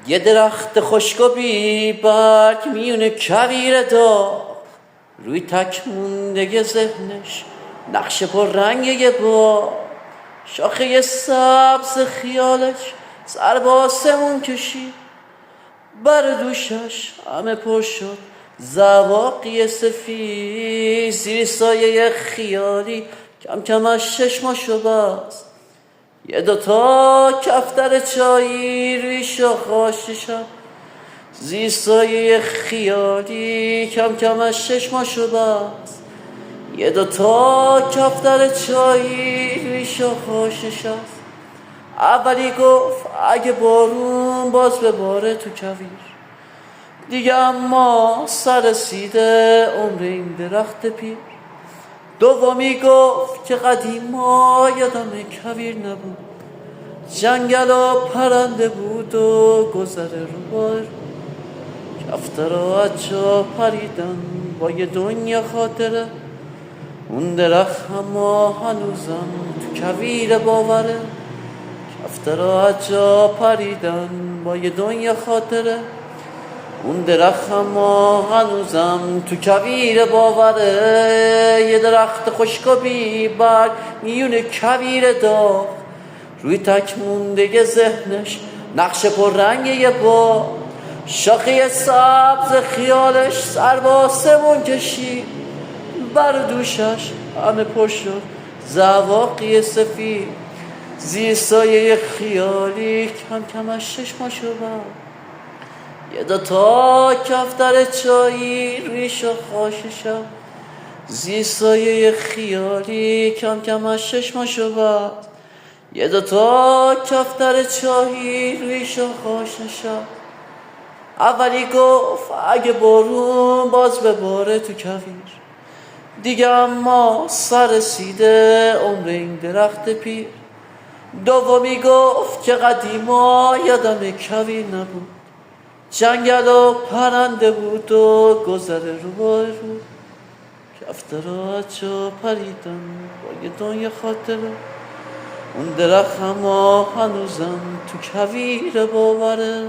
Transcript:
یه درخت خشک و بی برگ میونه کویر داغ، روی تک مونده ذهنش نقش پر رنگ یه باغ. شاخه سبز خیالش سر به آسمون کشید، بر دوشش همه پر شد زواقی سفید. زیر سایه خیالی کم کم از چشماشو بست، یه دوتا کفتر چایی روی شاخه‌هاش نشست. زیر سایه خیالی کم کم از چشماشو بست، یه دوتا کفتر چایی روی شاخه‌هاش نشست. اولی گفت اگه بارون باز بباره تو کویر، دیگه اما سر رسیده عمر این درخت پیر. دومی گفت که قدیما یادم کویر نبود، جنگل و پرنده بود و گذر رو بار. کفترها از جا پریدن با یه دنیا خاطره، اون درخت اما هنوزم تو کویر باوره. کفترها از جا پریدن با یه دنیا خاطره، اون درخت اما هنوزم تو کویر باوره. یه درخت خشک و بی برگ میونه کویر داغ، روی تک مونده ذهنش نقش پر رنگ یه باغ. شاخه سبز خیالش سر به آسمون کشید، بر دوشش همه پر شد زواقی سفید. زیر سایه خیالی کم کم از چشماشو بست، یه دوتا کفتر چایی روی شاخه‌هاش نشست. زیر سایه خیالی کم کم از چشماشو بست، یه دوتا کفتر چایی روی شاخه‌هاش نشست. اولی گفت اگه بارون باز بباره تو کویر، دیگه اما سر رسیده عمر این درخت پیر. دومی گفت که قدیما یادم کویر نبود، جنگل و پرنده بود و گذر رو. کفترها از جا پریدن با یه دنیا خاطره، اون درخت اما هنوزم تو کویر باوره.